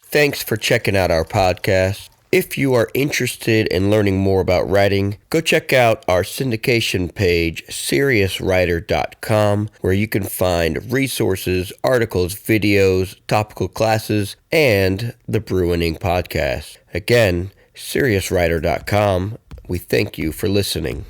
Thanks for checking out our podcast. If you are interested in learning more about writing, go check out our syndication page, seriouswriter.com, where you can find resources, articles, videos, topical classes, and the Brew and Ink podcast. Again, seriouswriter.com. We thank you for listening.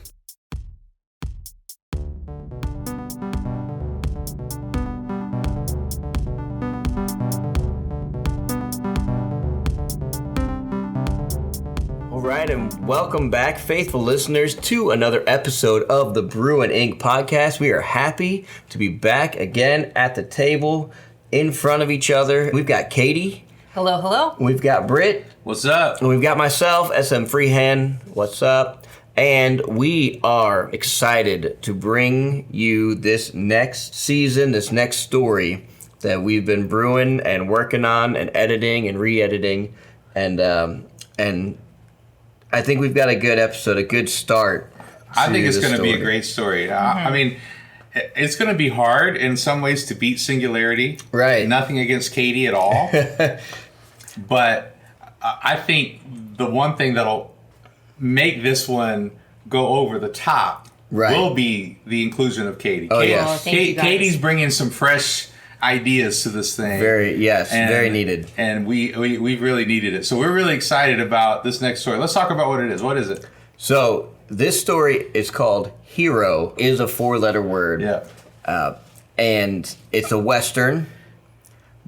All right, and welcome back, faithful listeners, to another episode of the Brew and Ink podcast. We are happy to be back again at the table in front of each other. We've got Katie. Hello, hello. We've got Britt. What's up? And we've got myself, SM Freehand. What's up? And we are excited to bring you this next season, this next story that we've been brewing and working on and editing and re-editing. And I think we've got a good episode, a good start. I think it's going to be a great story. I mean, it's going to be hard in some ways to beat Singularity. Right. Nothing against Katie at all. But I think the one thing that'll make this one go over the top will be the inclusion of Katie. Oh, yes. Katie's bringing some fresh ideas to this thing. Very needed. And we really needed it. So we're really excited about this next story. Let's talk about what it is. What is it? So this story is called Hero, is a 4-letter word. Yeah. And it's a Western,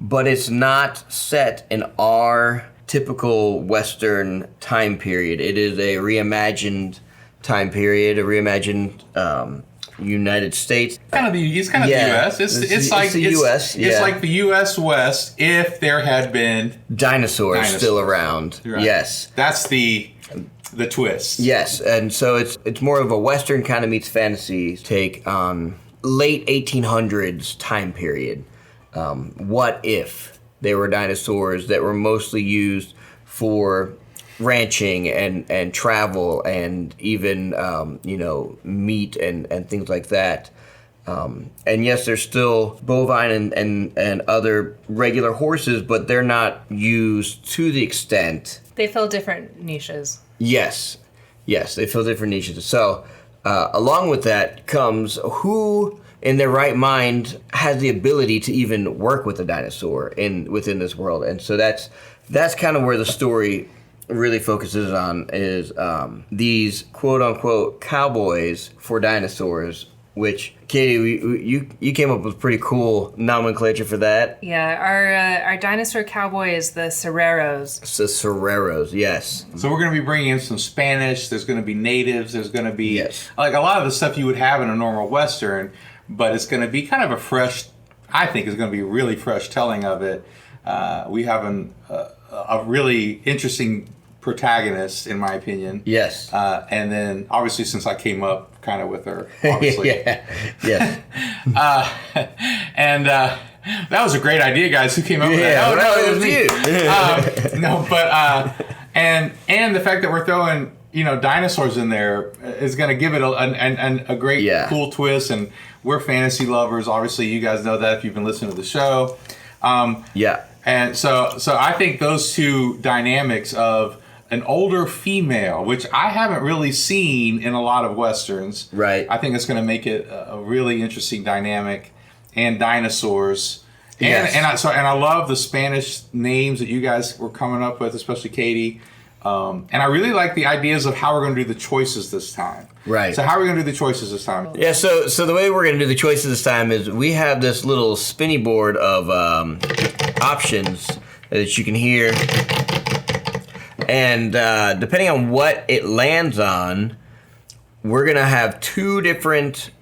but it's not set in our typical Western time period. It is a reimagined time period, a reimagined United States. It's kind of the U.S. It's like the U.S. It's like the U.S. West if there had been dinosaurs still around. Right. Yes, that's the twist. Yes, and so it's more of a Western kind of meets fantasy take on late 1800s time period. What if there were dinosaurs that were mostly used for ranching and travel and even meat and things like that. And yes, there's still bovine and other regular horses, but they're not used to the extent. They fill different niches. Yes, they fill different niches. So along with that comes who in their right mind has the ability to even work with a dinosaur within this world. And so that's kind of where the story really focuses on is these quote-unquote cowboys for dinosaurs, which, Katie, you came up with pretty cool nomenclature for that. Yeah, our dinosaur cowboy is the Cereros. It's the Cereros, yes. So we're going to be bringing in some Spanish, there's going to be natives, there's going to be like a lot of the stuff you would have in a normal Western, but it's going to be kind of a fresh, I think it's going to be a really fresh telling of it. We have a really interesting protagonist, in my opinion. Yes. And then, obviously, since I came up kind of with her, obviously. Yes. And that was a great idea, guys. Who came up with that? Oh, no, it was you. And the fact that we're throwing, dinosaurs in there is going to give it a great, cool twist. And we're fantasy lovers. Obviously, you guys know that if you've been listening to the show. And so I think those two dynamics of an older female, which I haven't really seen in a lot of Westerns. Right. I think it's going to make it a really interesting dynamic. And dinosaurs. Yes. And I love the Spanish names that you guys were coming up with, especially Katie. And I really like the ideas of how we're going to do the choices this time. Right. So how are we going to do the choices this time? Yeah, so the way we're going to do the choices this time is we have this little spinny board of options that you can hear. And depending on what it lands on, we're going to have 2 different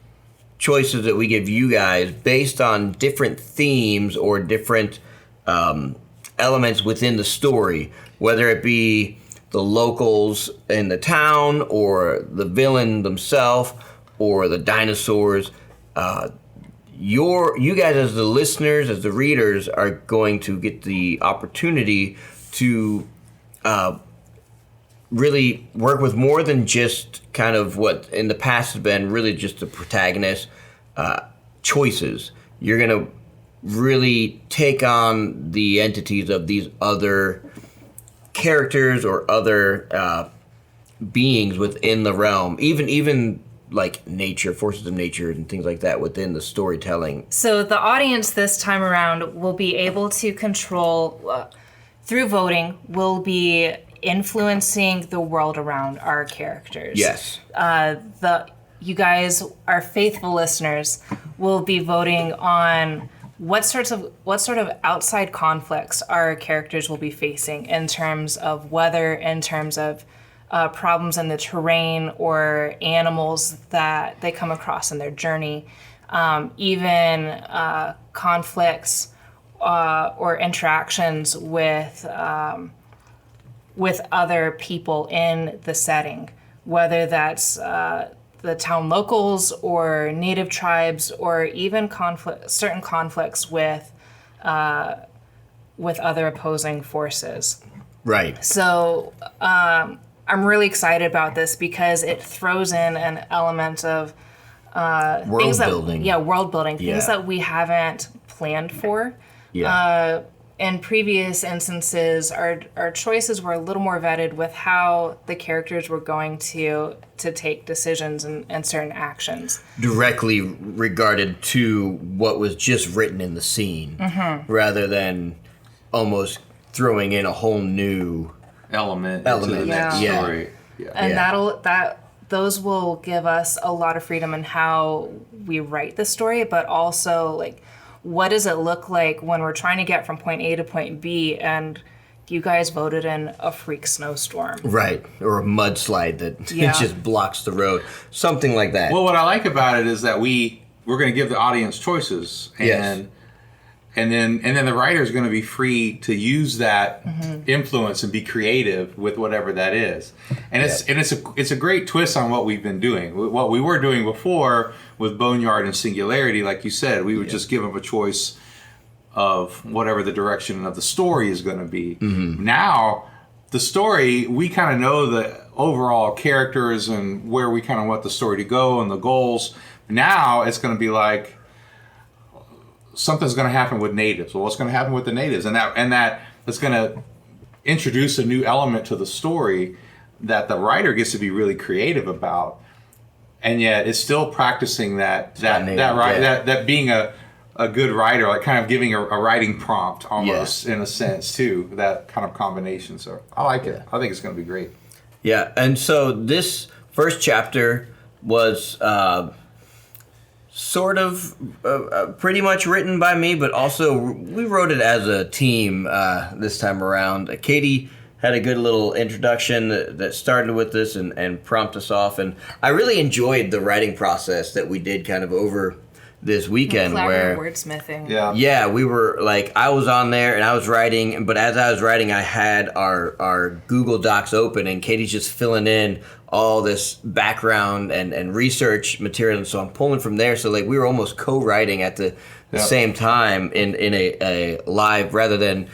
choices that we give you guys based on different themes or different elements within the story, whether it be the locals in the town or the villain themselves or the dinosaurs. You guys as the listeners, as the readers, are going to get the opportunity to really work with more than just kind of what in the past has been really just the protagonist choices. You're going to really take on the entities of these other characters or other beings within the realm, even like nature, forces of nature and things like that within the storytelling. So the audience this time around will be able to control, through voting, will be influencing the world around our characters. Yes. You guys, our faithful listeners, will be voting on what sort of outside conflicts our characters will be facing in terms of weather, in terms of problems in the terrain or animals that they come across in their journey, even conflicts or interactions with other people in the setting, whether that's the town locals or native tribes, or even certain conflicts with other opposing forces. Right. So I'm really excited about this because it throws in an element of world building. World building. Yeah. Things that we haven't planned for. Yeah. In previous instances, our choices were a little more vetted with how the characters were going to take decisions and certain actions. Directly regarded to what was just written in the scene, rather than almost throwing in a whole new element into the next story. Yeah. And those will give us a lot of freedom in how we write the story, but also like, what does it look like when we're trying to get from point A to point B and you guys voted in a freak snowstorm? Right, or a mudslide that just blocks the road. Something like that. Well, what I like about it is that we're going to give the audience choices, and then the writer is going to be free to use that influence and be creative with whatever that is. And it's a great twist on what we've been doing. What we were doing before with Boneyard and Singularity, like you said, we would just give them a choice of whatever the direction of the story is going to be. Mm-hmm. Now, the story, we kind of know the overall characters and where we kind of want the story to go and the goals. Now it's going to be like, something's going to happen with natives. Well, what's going to happen with the natives? And that is going to introduce a new element to the story that the writer gets to be really creative about. And yet it's still practicing that being a good writer, like kind of giving a writing prompt almost in a sense too, that kind of combination. So I like it. I think it's going to be great. Yeah. And so this first chapter was sort of pretty much written by me, but also we wrote it as a team this time around. Katie had a good little introduction that started with this and prompted us off, and I really enjoyed the writing process that we did kind of over this weekend. Where wordsmithing. Yeah, we were like, I was on there and I was writing, but as I was writing, I had our Google Docs open, and Katie's just filling in all this background and research material, and so I'm pulling from there. So like we were almost co-writing at the same time in a live, rather than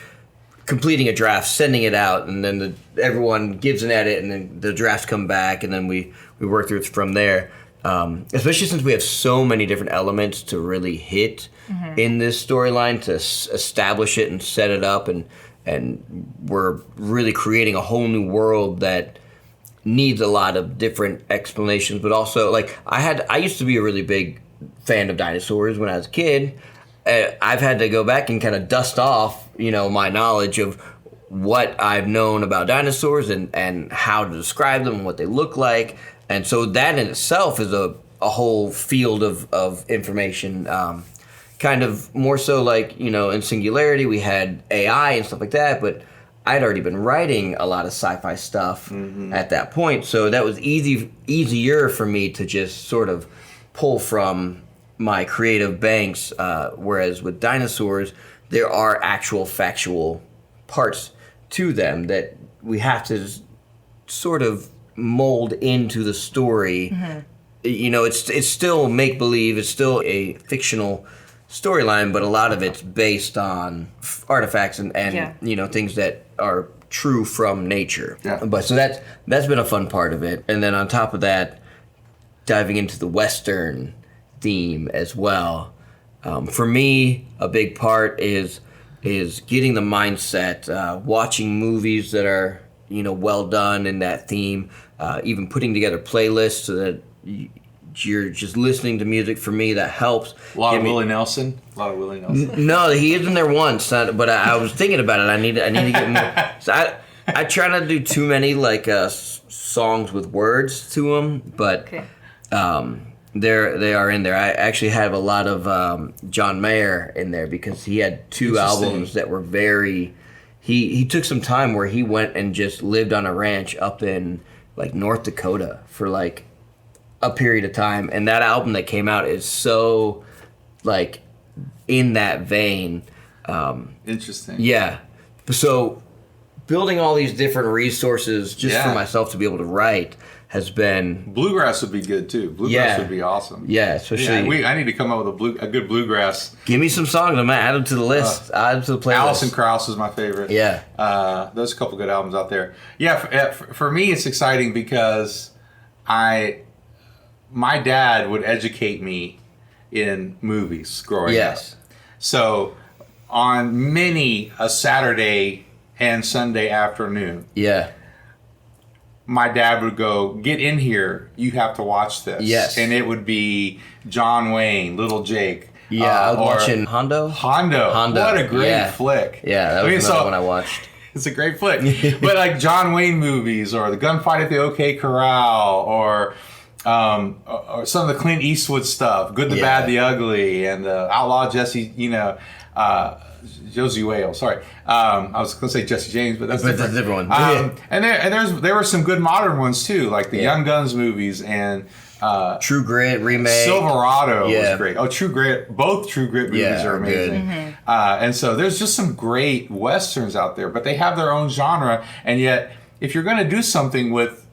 completing a draft, sending it out, and then everyone gives an edit, and then the drafts come back, and then we work through it from there. Especially since we have so many different elements to really hit in this storyline, to establish it and set it up, and we're really creating a whole new world that needs a lot of different explanations. But also, like I used to be a really big fan of dinosaurs when I was a kid. I've had to go back and kind of dust off, my knowledge of what I've known about dinosaurs and how to describe them and what they look like. And so that in itself is a whole field of information. Kind of more so like, in Singularity we had AI and stuff like that, but I'd already been writing a lot of sci-fi stuff at that point. So that was easier for me to just sort of pull from my creative banks. Whereas with dinosaurs, there are actual factual parts to them that we have to sort of mold into the story. It's still make-believe, it's still a fictional storyline, but a lot of it's based on artifacts and things that are true from nature. But so that's been a fun part of it. And then on top of that, diving into the Western theme as well. For me, a big part is getting the mindset, watching movies that are well done in that theme, even putting together playlists so that you're just listening to music. For me, that helps. A lot of Willie Nelson. No, he isn't there once, but I was thinking about it. I need to get more. So I try not to do too many songs with words to them, but Okay. they are in there. I actually have a lot of John Mayer in there because he had two albums that were very. He took some time where he went and just lived on a ranch up in North Dakota for a period of time, and that album that came out is so in that vein. Interesting. Yeah. So building all these different resources just for myself to be able to write has been... Bluegrass would be good too. Bluegrass would be awesome. Yeah, especially... I need to come up with a good bluegrass. Give me some songs. I'm going to add them to the list. Add them to the playlist. Alison Krauss is my favorite. Yeah. There's a couple good albums out there. Yeah, for me it's exciting because my dad would educate me in movies growing up. So on many a Saturday and Sunday afternoon, my dad would go, get in here, you have to watch this. Yes. And it would be John Wayne, Little Jake. I was watching Hondo. What a great flick. Yeah, that was another one I watched. It's a great flick. But John Wayne movies or The Gunfight at the OK Corral or some of the Clint Eastwood stuff, Good, the Bad, the Ugly, and Outlaw Jesse, Josie Wales. Sorry, I was going to say Jesse James, but that's different. That's a different one. And there were some good modern ones too, like the Young Guns movies and True Grit remake. Silverado was great. Oh, True Grit. Both True Grit movies are amazing. And so there's just some great westerns out there, but they have their own genre. And yet, if you're going to do something with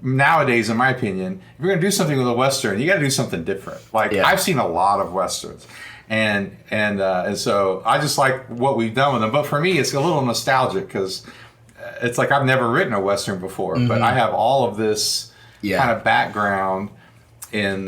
nowadays, in my opinion, if you're going to do something with a western, you got to do something different. I've seen a lot of westerns. And so I just like what we've done with them. But for me, it's a little nostalgic because it's I've never written a western before, but I have all of this kind of background in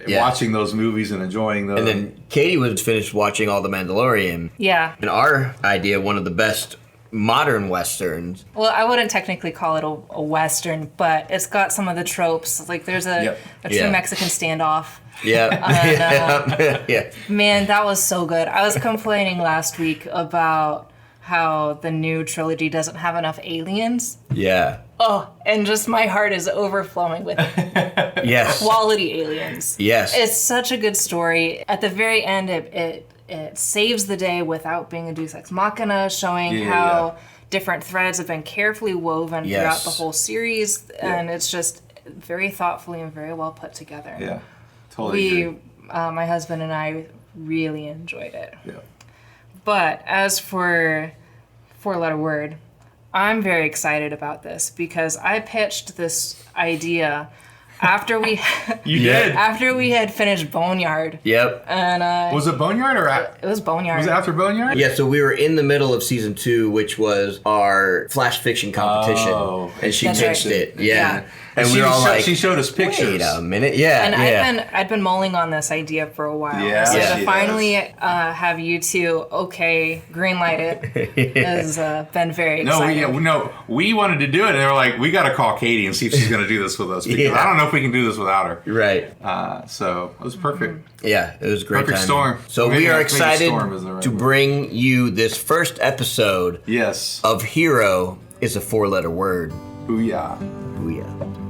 watching those movies and enjoying them. And then Katie was finished watching all The Mandalorian. Yeah. And our idea, one of the best modern westerns. Well, I wouldn't technically call it a western, but it's got some of the tropes. There's a true Mexican standoff. Yeah. Man, that was so good. I was complaining last week about how the new trilogy doesn't have enough aliens. Yeah. Oh, and just my heart is overflowing with quality aliens. Yes. It's such a good story. At the very end, it saves the day without being a deus ex machina, showing how different threads have been carefully woven throughout the whole series. And it's just very thoughtfully and very well put together. Yeah. Totally agree. My husband and I really enjoyed it. Yeah. But as for four-letter word, I'm very excited about this because I pitched this idea after we after we had finished Boneyard. Yep. And was it Boneyard or it was Boneyard? Was it after Boneyard? Yeah. So we were in the middle of season 2, which was our flash fiction competition, and she pitched it. Yeah. And we were all she showed us pictures. Wait a minute, and I'd been mulling on this idea for a while. Yeah, so to finally have you two greenlight it has been very exciting. We wanted to do it, and they were like, we got to call Katie and see if she's going to do this with us because I don't know if we can do this without her. Right. So it was perfect. Yeah, it was a great. Perfect storm. So we are excited to bring you this first episode. Yes. Of Hero is a 4-letter word. Booyah. Booyah.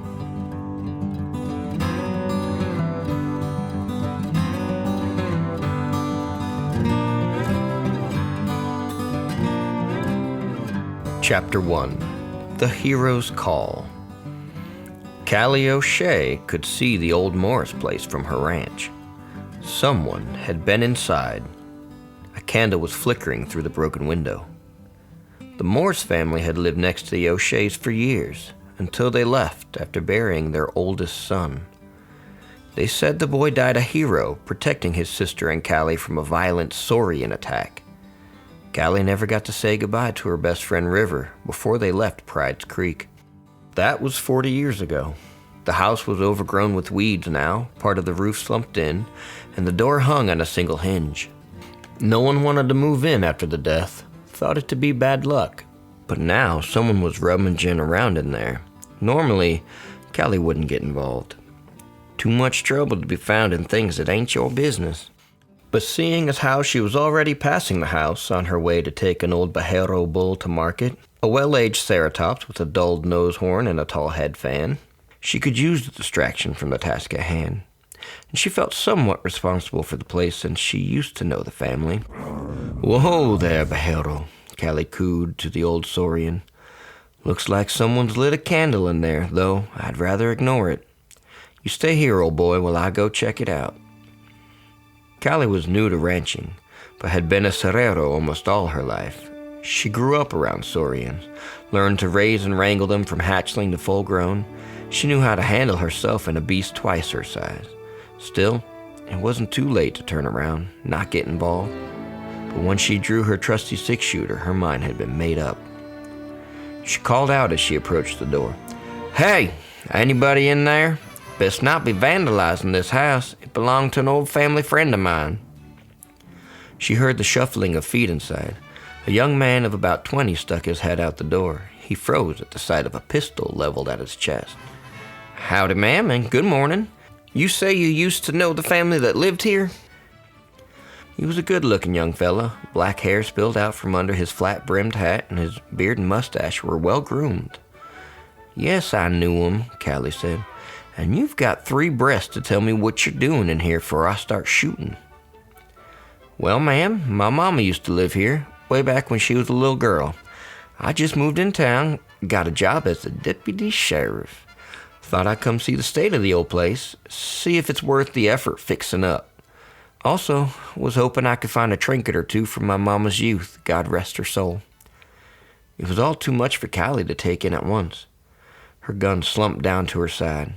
Chapter 1. The Hero's Call. Callie O'Shea could see the old Morris place from her ranch. Someone had been inside. A candle was flickering through the broken window. The Morris family had lived next to the O'Sheas for years, until they left after burying their oldest son. They said the boy died a hero, protecting his sister and Callie from a violent Saurian attack. Callie never got to say goodbye to her best friend River before they left Pride's Creek. That was 40 years ago. The house was overgrown with weeds now, part of the roof slumped in, and the door hung on a single hinge. No one wanted to move in after the death, thought it to be bad luck. But now someone was rummaging around in there. Normally, Callie wouldn't get involved. Too much trouble to be found in things that ain't your business. But seeing as how she was already passing the house on her way to take an old Bajero bull to market, a well-aged ceratops with a dulled nose horn and a tall head fan, she could use the distraction from the task at hand. And she felt somewhat responsible for the place since she used to know the family. "Whoa there, Bajero," Callie cooed to the old Saurian. "Looks like someone's lit a candle in there, though I'd rather ignore it. You stay here, old boy, while I go check it out." Callie was new to ranching, but had been a serrero almost all her life. She grew up around Saurians, learned to raise and wrangle them from hatchling to full grown. She knew how to handle herself and a beast twice her size. Still, it wasn't too late to turn around, not get involved. But once she drew her trusty six-shooter, her mind had been made up. She called out as she approached the door. "Hey, anybody in there? Best not be vandalizing this house. It belonged to an old family friend of mine." She heard the shuffling of feet inside. A young man of about 20 stuck his head out the door. He froze at the sight of a pistol leveled at his chest. "Howdy, ma'am, and good morning. You say you used to know the family that lived here?" He was a good-looking young fellow. Black hair spilled out from under his flat-brimmed hat, and his beard and mustache were well-groomed. "Yes, I knew him," Callie said. "And you've got 3 breaths to tell me what you're doing in here before I start shooting." "Well, ma'am, my mama used to live here, way back when she was a little girl. I just moved in town, got a job as a deputy sheriff. Thought I'd come see the state of the old place, see if it's worth the effort fixing up. Also, was hoping I could find a trinket or two from my mama's youth, God rest her soul." It was all too much for Callie to take in at once. Her gun slumped down to her side.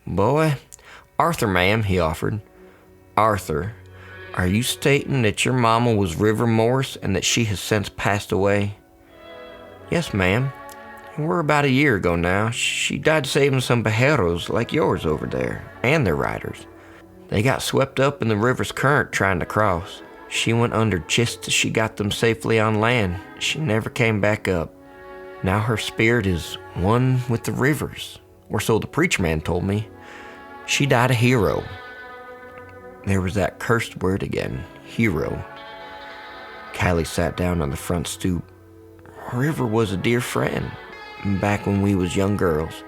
"Boy, Arthur, ma'am," he offered. "Arthur, are you stating that your mama was River Morse and that she has since passed away?" "Yes, ma'am. We're about a year ago now. She died saving some Bajeros like yours over there, and their riders. They got swept up in the river's current trying to cross. She went under just as she got them safely on land. She never came back up. Now her spirit is one with the rivers, or so the preacher man told me. She died a hero." There was that cursed word again, hero. Callie sat down on the front stoop. River was a dear friend, back when we was young girls,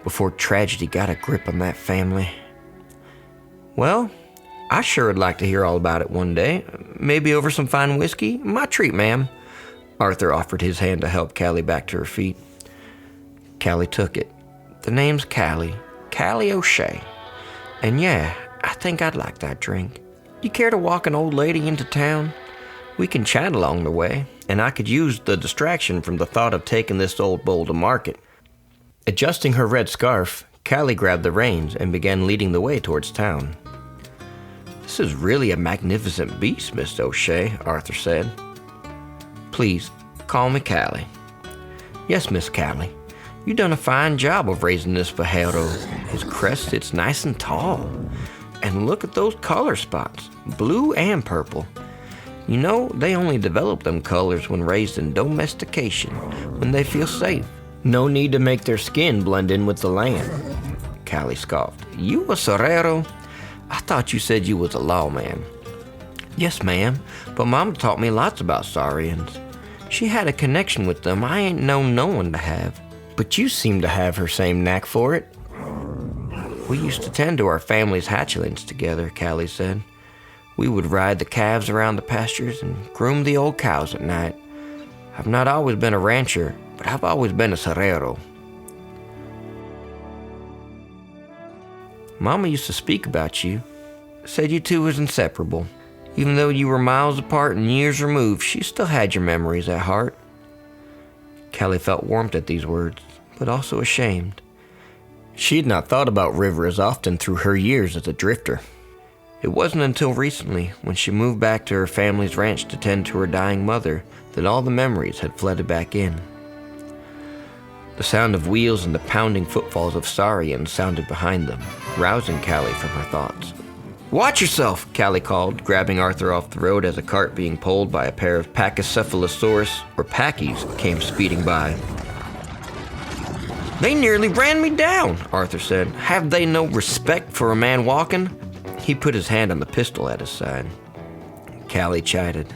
before tragedy got a grip on that family. "Well, I sure would like to hear all about it one day, maybe over some fine whiskey. My treat, ma'am." Arthur offered his hand to help Callie back to her feet. Callie took it. "The name's Callie O'Shea. And yeah, I think I'd like that drink. You care to walk an old lady into town? We can chat along the way, and I could use the distraction from the thought of taking this old bull to market." Adjusting her red scarf, Callie grabbed the reins and began leading the way towards town. "This is really a magnificent beast, Miss O'Shea," Arthur said. "Please, call me Callie." "Yes, Miss Callie. You done a fine job of raising this Bajero. His crest sits nice and tall. And look at those color spots, blue and purple. You know, they only develop them colors when raised in domestication, when they feel safe. No need to make their skin blend in with the land." Callie scoffed. "You a serrero? I thought you said you was a lawman." "Yes, ma'am, but Mama taught me lots about Saurians. She had a connection with them I ain't known no one to have. But you seem to have her same knack for it." "We used to tend to our family's hatchlings together," Callie said. "We would ride the calves around the pastures and groom the old cows at night. I've not always been a rancher, but I've always been a serrero." "Mama used to speak about you. Said you two was inseparable. Even though you were miles apart and years removed, she still had your memories at heart." Callie felt warmth at these words, but also ashamed. She had not thought about River as often through her years as a drifter. It wasn't until recently, when she moved back to her family's ranch to tend to her dying mother, that all the memories had flooded back in. The sound of wheels and the pounding footfalls of saurians sounded behind them, rousing Callie from her thoughts. "Watch yourself," Callie called, grabbing Arthur off the road as a cart being pulled by a pair of Pachycephalosaurus, or Packies, came speeding by. "They nearly ran me down," Arthur said. "Have they no respect for a man walking?" He put his hand on the pistol at his side. Callie chided.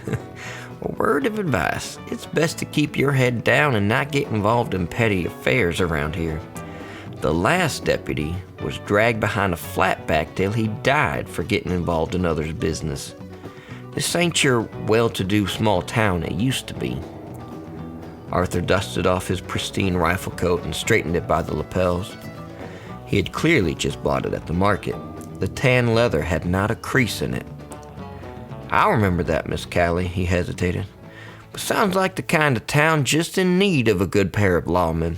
"A word of advice. It's best to keep your head down and not get involved in petty affairs around here. The last deputy was dragged behind a flatback till he died for getting involved in others' business. This ain't your well-to-do small town it used to be." Arthur dusted off his pristine rifle coat and straightened it by the lapels. He had clearly just bought it at the market. The tan leather had not a crease in it. "I'll remember that, Miss Callie," he hesitated. "But sounds like the kind of town just in need of a good pair of lawmen.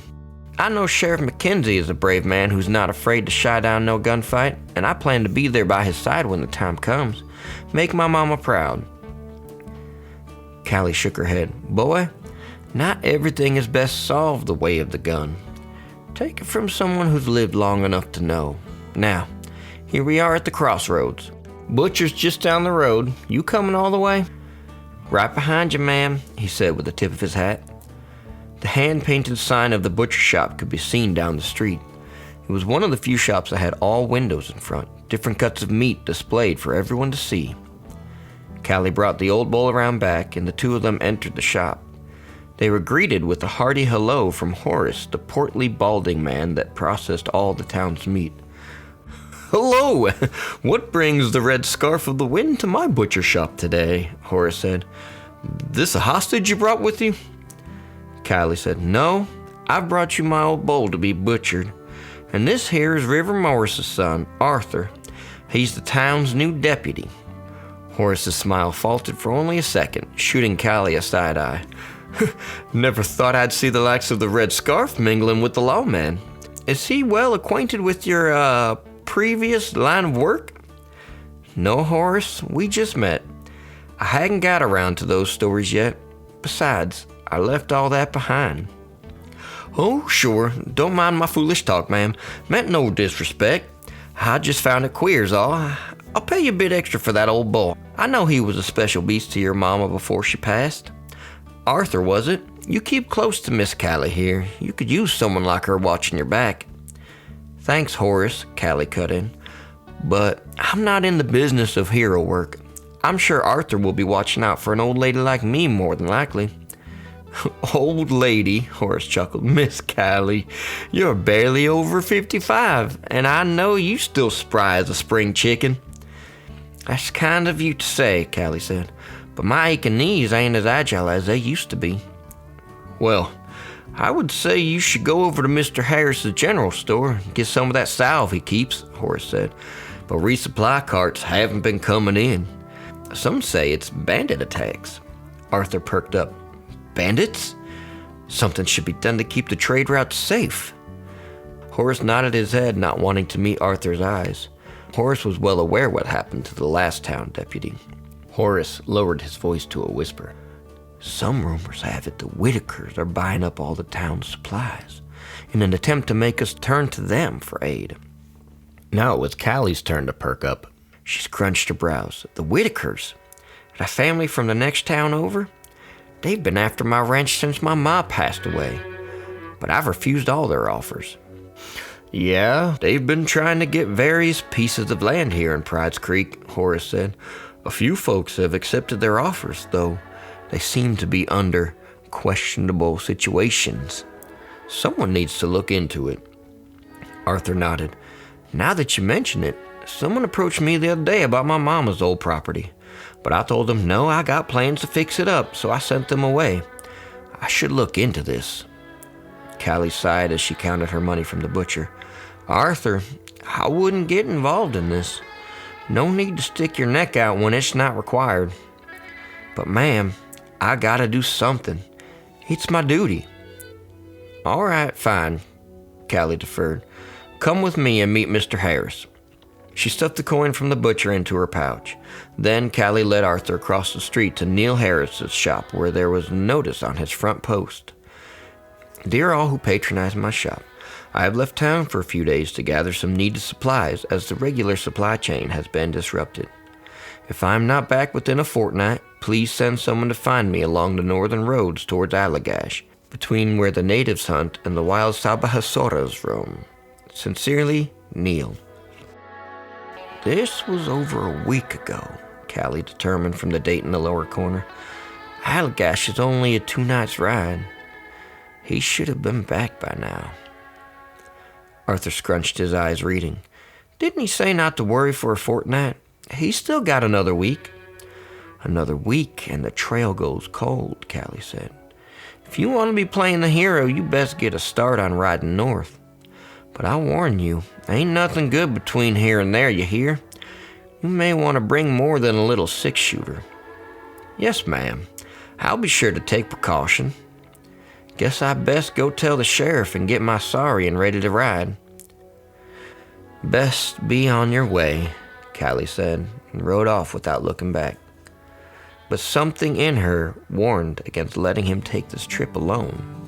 I know Sheriff McKenzie is a brave man who's not afraid to shy down no gunfight, and I plan to be there by his side when the time comes. Make my mama proud." Callie shook her head. "Boy, not everything is best solved the way of the gun. Take it from someone who's lived long enough to know. Now, here we are at the crossroads. Butcher's just down the road. You coming all the way?" "Right behind you, ma'am," he said with the tip of his hat. The hand-painted sign of the butcher shop could be seen down the street. It was one of the few shops that had all windows in front, different cuts of meat displayed for everyone to see. Callie brought the old bull around back, and the two of them entered the shop. They were greeted with a hearty hello from Horace, the portly, balding man that processed all the town's meat. "Hello! What brings the red scarf of the wind to my butcher shop today?" Horace said. "This a hostage you brought with you?" Callie said, "No, I've brought you my old bull to be butchered. And this here is River Morris's son, Arthur. He's the town's new deputy." Horace's smile faltered for only a second, shooting Callie a side eye. "Never thought I'd see the likes of the red scarf mingling with the lawman. Is he well acquainted with your, previous line of work?" "No, Horace, we just met. I hadn't got around to those stories yet. Besides, I left all that behind." "Oh, sure. Don't mind my foolish talk, ma'am. Meant no disrespect. I just found it queer's all. I'll pay you a bit extra for that old bull. I know he was a special beast to your mama before she passed. Arthur, was it? You keep close to Miss Callie here. You could use someone like her watching your back." "Thanks, Horace," Callie cut in. "But I'm not in the business of hero work. I'm sure Arthur will be watching out for an old lady like me more than likely." "Old lady," Horace chuckled. "Miss Callie, you're barely over 55, and I know you still spry as a spring chicken." "That's kind of you to say," Callie said, "but my aching knees ain't as agile as they used to be." "Well, I would say you should go over to Mr. Harris's general store and get some of that salve he keeps," Horace said. "But resupply carts haven't been coming in. Some say it's bandit attacks." Arthur perked up. "Bandits? Something should be done to keep the trade routes safe." Horace nodded his head, not wanting to meet Arthur's eyes. Horace was well aware what happened to the last town deputy. Horace lowered his voice to a whisper. "Some rumors have it the Whitakers are buying up all the town's supplies in an attempt to make us turn to them for aid." Now it was Callie's turn to perk up. She scrunched her brows. "The Whitakers? A family from the next town over? They've been after my ranch since my ma passed away, but I've refused all their offers." "Yeah, they've been trying to get various pieces of land here in Pride's Creek," Horace said. "A few folks have accepted their offers, though they seem to be under questionable situations. Someone needs to look into it." Arthur nodded. "Now that you mention it, someone approached me the other day about my mama's old property. But I told them, no, I got plans to fix it up, so I sent them away. I should look into this." Callie sighed as she counted her money from the butcher. "Arthur, I wouldn't get involved in this. No need to stick your neck out when it's not required. But ma'am, I gotta do something. It's my duty." "All right, fine," Callie deferred. "Come with me and meet Mr. Harris." She stuffed the coin from the butcher into her pouch. Then Callie led Arthur across the street to Neil Harris's shop, where there was a notice on his front post. Dear all who patronize my shop, I have left town for a few days to gather some needed supplies as the regular supply chain has been disrupted. If I am not back within a fortnight, please send someone to find me along the northern roads towards Allagash, between where the natives hunt and the wild Sabahasoras roam. Sincerely, Neil. This was over a week ago, Callie determined from the date in the lower corner. Allagash is only a 2 nights ride. He should have been back by now. Arthur scrunched his eyes, reading. Didn't he say not to worry for a fortnight? He's still got another week. Another week and the trail goes cold, Callie said. If you want to be playing the hero, you best get a start on riding north. But I warn you, ain't nothing good between here and there, you hear? You may want to bring more than a little 6-shooter. Yes, ma'am. I'll be sure to take precaution. Guess I best go tell the sheriff and get my saurian ready to ride. Best be on your way, Callie said, and rode off without looking back. But something in her warned against letting him take this trip alone.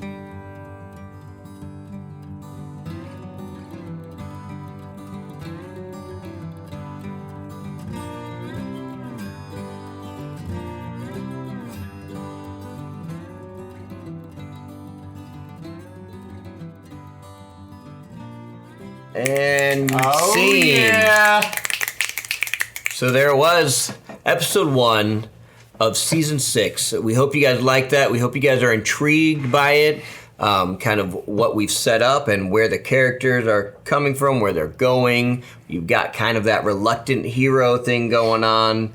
And scene. Yeah. So there it was, episode 1 of season 6. We hope you guys like that. We hope you guys are intrigued by it, kind of what we've set up and where the characters are coming from, where they're going. You've got kind of that reluctant hero thing going on.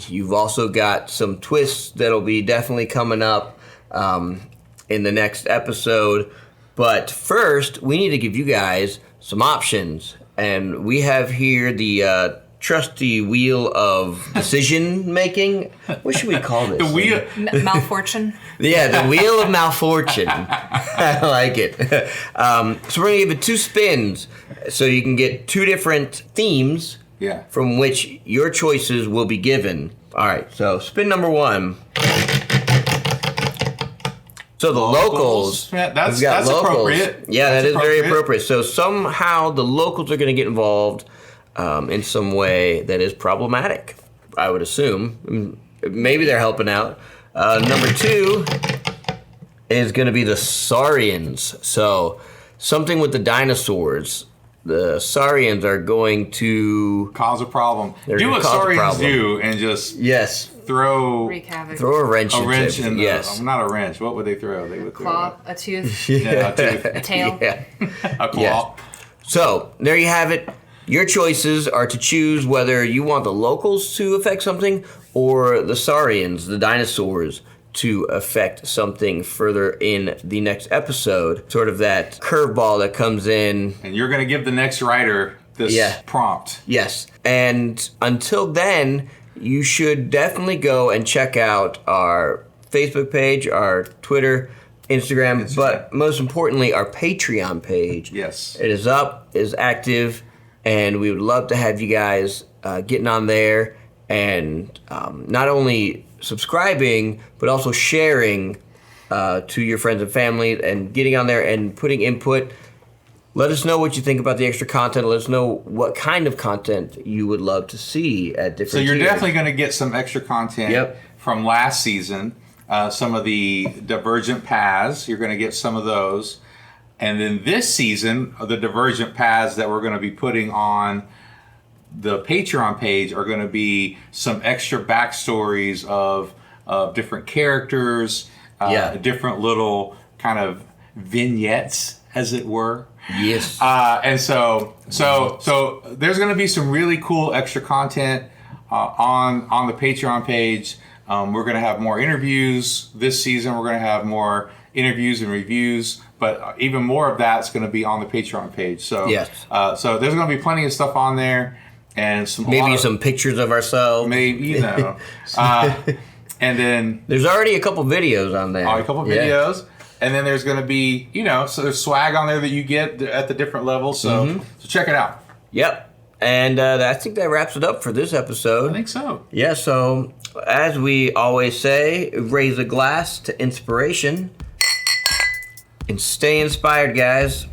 You've also got some twists that'll be definitely coming up in the next episode. But first, we need to give you guys some options. And we have here the trusty wheel of decision making. What should we call this? The wheel. Malfortune. Yeah, the wheel of malfortune. I like it. So we're going to give it 2 spins. So you can get 2 different themes from which your choices will be given. All right, so spin number 1. So the locals. Yeah, that's appropriate. Yeah, that is very appropriate. So somehow the locals are going to get involved in some way that is problematic, I would assume. Maybe they're helping out. Number 2 is going to be the Saurians. So something with the dinosaurs. The Saurians are going to cause a problem. Do what Saurians do and just throw a wrench in not a wrench. What would they throw? They would claw, a tooth, a tooth, a tail, a claw. Yes. So there you have it. Your choices are to choose whether you want the locals to affect something or the Saurians, the dinosaurs, to affect something further in the next episode. Sort of that curveball that comes in. And you're going to give the next writer this prompt. Yes. And until then, you should definitely go and check out our Facebook page, our Twitter, Instagram, but most importantly, our Patreon page. Yes. It is up, it is active, and we would love to have you guys getting on there and not only subscribing, but also sharing to your friends and family and getting on there and putting input. Let us know what you think about the extra content. Let us know what kind of content you would love to see at different So you're tiers. definitely going to get some extra content from last season. Some of the divergent paths, you're going to get some of those. And then this season, the divergent paths that we're going to be putting on the Patreon page are going to be some extra backstories of different characters, different little kind of vignettes, as it were. Yes. And so there's going to be some really cool extra content on the Patreon page. We're going to have more interviews this season. We're going to have more interviews and reviews, but even more of that's going to be on the Patreon page. So so there's going to be plenty of stuff on there, and some pictures of ourselves. Maybe and then there's already a couple videos on there. A couple videos. And then there's going to be, so there's swag on there that you get at the different levels. So check it out. Yep. And I think that wraps it up for this episode. I think so. Yeah, so as we always say, raise a glass to inspiration And stay inspired, guys.